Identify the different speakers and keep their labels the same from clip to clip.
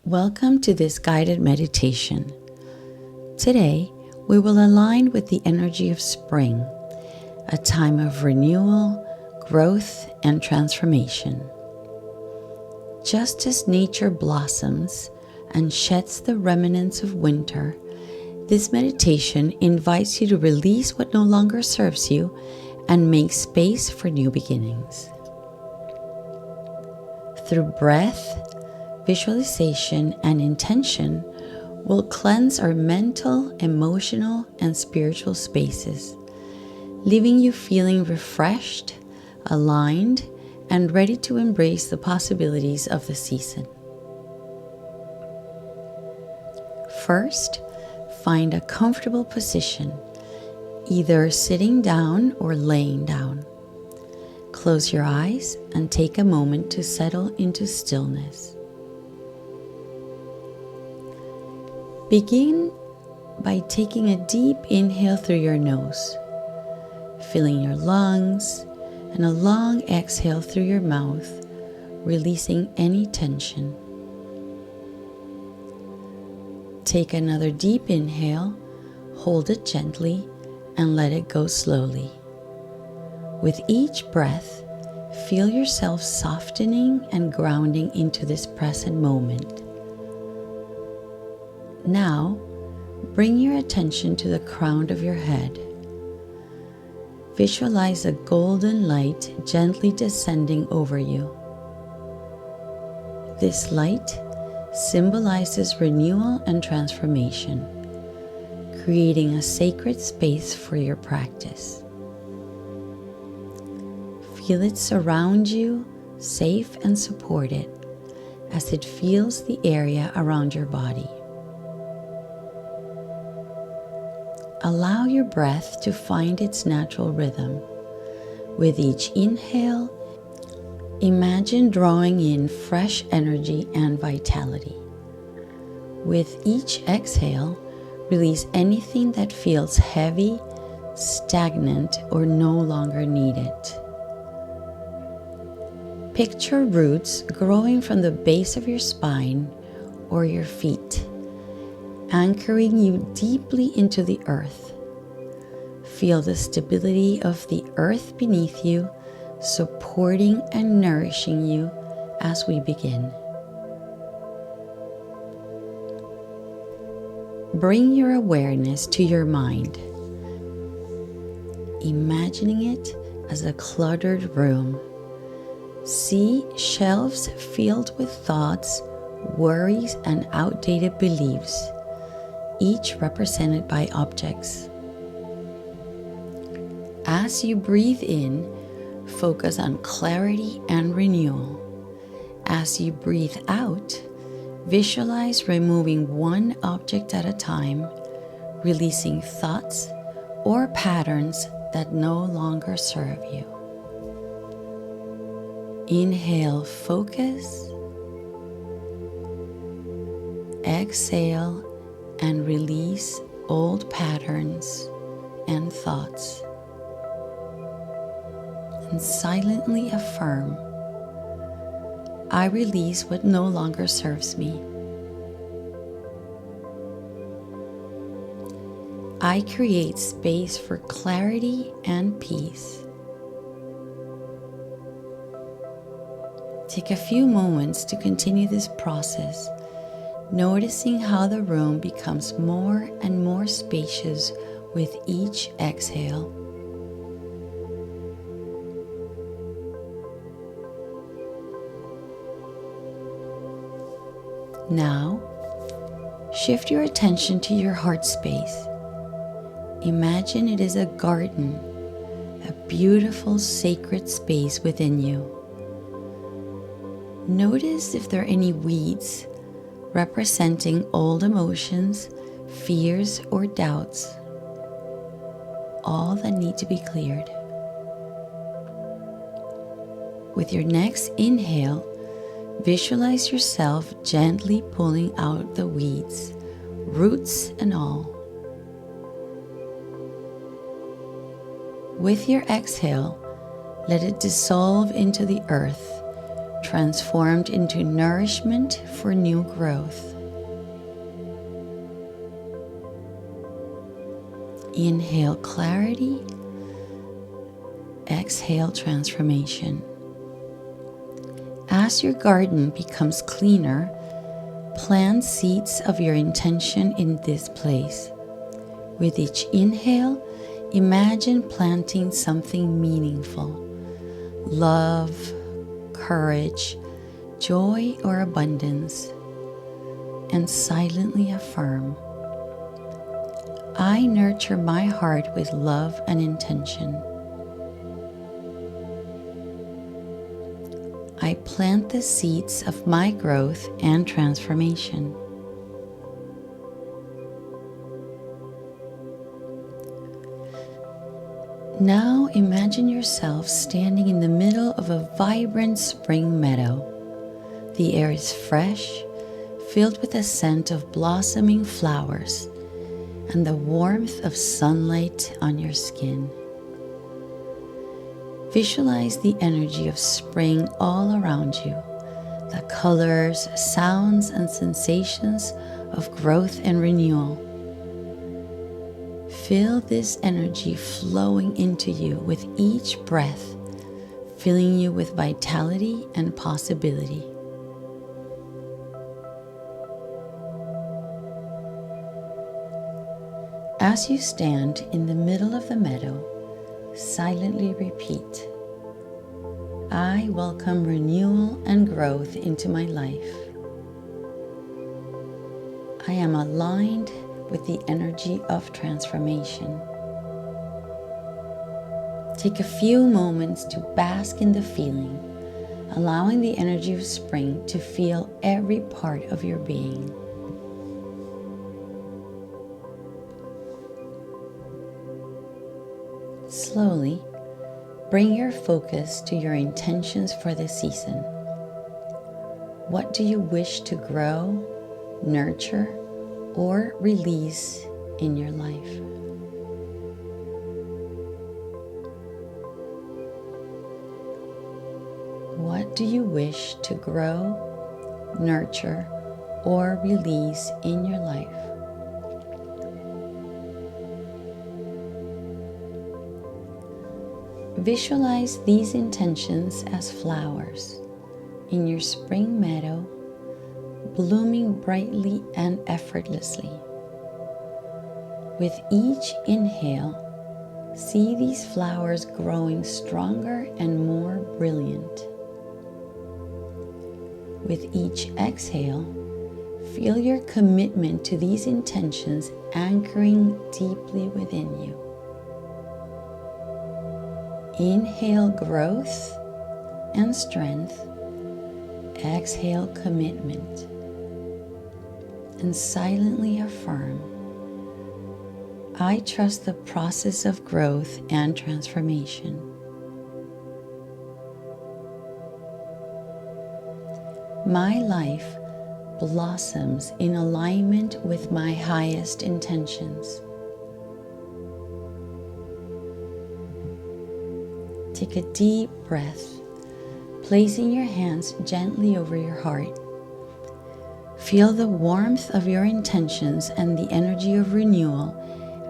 Speaker 1: Welcome to this guided meditation. Today, we will align with the energy of spring, a time of renewal, growth, and transformation. Just as nature blossoms and sheds the remnants of winter, this meditation invites you to release what no longer serves you and make space for new beginnings. Through breath, visualization, and intention, will cleanse our mental, emotional, and spiritual spaces, leaving you feeling refreshed, aligned, and ready to embrace the possibilities of the season. First, find a comfortable position, either sitting down or laying down. Close your eyes and take a moment to settle into stillness. Begin by taking a deep inhale through your nose, filling your lungs, and a long exhale through your mouth, releasing any tension. Take another deep inhale, hold it gently, and let it go slowly. With each breath, feel yourself softening and grounding into this present moment. Now, bring your attention to the crown of your head. Visualize a golden light gently descending over you. This light symbolizes renewal and transformation, creating a sacred space for your practice. Feel it surround you, safe and supported, as it fills the area around your body. Allow your breath to find its natural rhythm. With each inhale, imagine drawing in fresh energy and vitality. With each exhale, release anything that feels heavy, stagnant, or no longer needed. Picture roots growing from the base of your spine or your feet, anchoring you deeply into the earth. Feel the stability of the earth beneath you, supporting and nourishing you as we begin. Bring your awareness to your mind, imagining it as a cluttered room. See shelves filled with thoughts, worries, and outdated beliefs, each represented by objects. As you breathe in, focus on clarity and renewal. As you breathe out, visualize removing one object at a time, releasing thoughts or patterns that no longer serve you. Inhale, focus. Exhale, and release old patterns and thoughts. And silently affirm, I release what no longer serves me. I create space for clarity and peace. Take a few moments to continue this process, noticing how the room becomes more and more spacious with each exhale. Now, shift your attention to your heart space. Imagine it is a garden, a beautiful sacred space within you. Notice if there are any weeds representing old emotions, fears, or doubts, all that need to be cleared. With your next inhale, visualize yourself gently pulling out the weeds, roots and all. With your exhale, let it dissolve into the earth, transformed into nourishment for new growth. Inhale clarity, exhale transformation. As your garden becomes cleaner, plant seeds of your intention in this place. With each inhale, imagine planting something meaningful: love, courage, joy, or abundance, and silently affirm, I nurture my heart with love and intention. I plant the seeds of my growth and transformation. Now imagine yourself standing in the middle of a vibrant spring meadow. The air is fresh, filled with the scent of blossoming flowers and the warmth of sunlight on your skin. Visualize the energy of spring all around you, the colors, sounds, and sensations of growth and renewal. Feel this energy flowing into you with each breath, filling you with vitality and possibility. As you stand in the middle of the meadow, silently repeat, I welcome renewal and growth into my life. I am aligned with the energy of transformation. Take a few moments to bask in the feeling, allowing the energy of spring to fill every part of your being. Slowly, bring your focus to your intentions for the season. What do you wish to grow, nurture, or release in your life? What do you wish to grow, nurture, or release in your life? Visualize these intentions as flowers in your spring meadow, blooming brightly and effortlessly. With each inhale, see these flowers growing stronger and more brilliant. With each exhale, feel your commitment to these intentions anchoring deeply within you. Inhale growth and strength. Exhale commitment. And silently affirm, I trust the process of growth and transformation. My life blossoms in alignment with my highest intentions. Take a deep breath, placing your hands gently over your heart. Feel the warmth of your intentions and the energy of renewal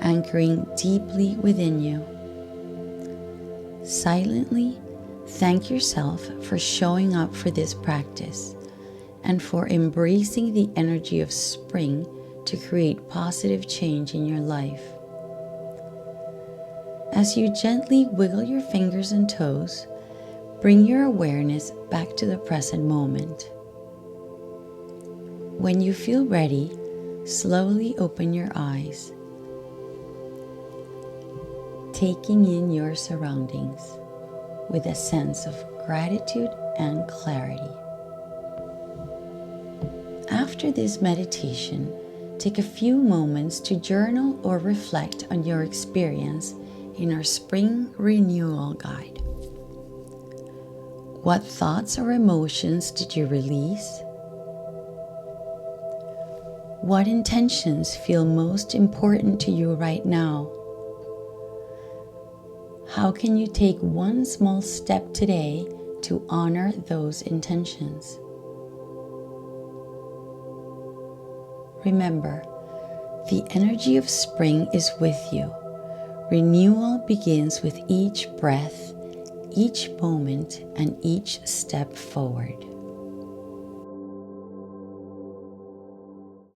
Speaker 1: anchoring deeply within you. Silently thank yourself for showing up for this practice and for embracing the energy of spring to create positive change in your life. As you gently wiggle your fingers and toes, bring your awareness back to the present moment. When you feel ready, slowly open your eyes, taking in your surroundings with a sense of gratitude and clarity. After this meditation, take a few moments to journal or reflect on your experience in our Spring Renewal Guide. What thoughts or emotions did you release? What intentions feel most important to you right now? How can you take one small step today to honor those intentions. Remember, the energy of spring is with you. Renewal begins with each breath, each moment, and each step forward.